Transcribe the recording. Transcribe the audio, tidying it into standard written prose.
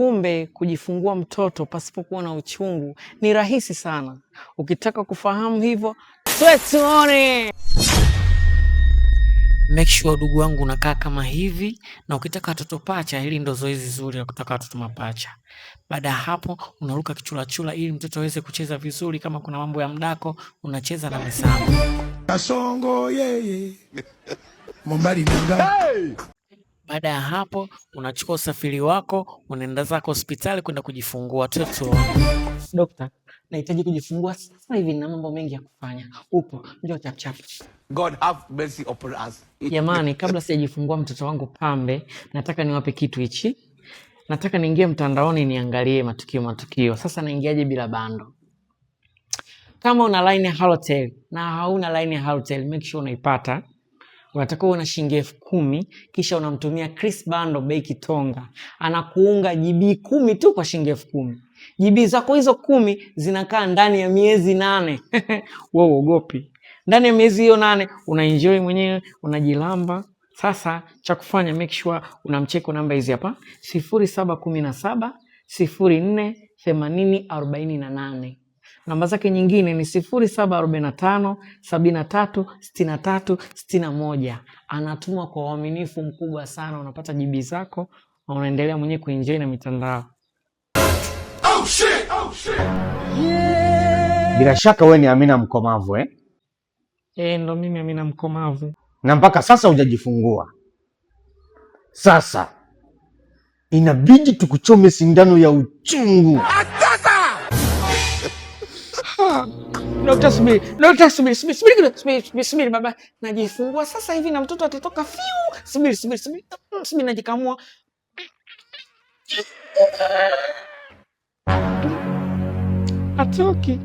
Kumbe kujifungua mtoto pasipokuwa na uchungu ni rahisi sana. Ukitaka kufahamu hivyo, tuone. Make sure udugu wangu unakaa kama hivi, na ukitaka watoto pacha, hili ndo zoezi zuri la kutaka watoto mapacha. Baada ya hapo unaruka kichula ili mtoto aweze kucheza vizuri. Kama kuna mambo ya mdako unacheza na misamo. Kasongo yeye. Mombari nanga. Baada ya hapo unachukua usafiri wako unaenda zako hospitali kwenda kujifungua watoto. Dokta, nahitaji kujifungua sasa hivi na mambo mengi ya kufanya. Upo, njoo chap chap. God have mercy upon us. Jamani, kabla sijajifungua mtoto wangu Pambe, nataka niwape kitu hichi. Nataka niingie mtandaoni niangalie matukio. Sasa naingiaje bila bando? Kama una line ya Halotel na hauna line ya Halotel, make sure unaipata. Unataka uwe na shilingi 10,000 kisha unamtumia Chris Bando bei Kitonga. Anakuunga GB 10 tu kwa shilingi 10,000. GB zako hizo 10 zinakaa ndani ya miezi 8. Wewe uogopi. Ndani ya miezi hiyo 8 unaenjoy mwenyewe, unajilamba. Sasa cha kufanya, make sure unamcheko namba hizi hapa 0717 04 80 48. Namba zake nyingine ni 0745 73 63 61. Anatuma kwa uaminifu mkubwa sana, unapata jibi zako na unaendelea mwenyewe kuenjoy na mitandao. Oh shit, oh shit. Yeah. Bila shaka wewe ni Amina mkomavu Ndo mimi Amina mkomavu. Na mpaka sasa hujajifungua. Sasa inabidi tukuchome sindano ya uchungu. Dokta, subiri baba. Najifungua sasa hivi na mtoto atatoka fiu. Subiri najikamua. Atoki.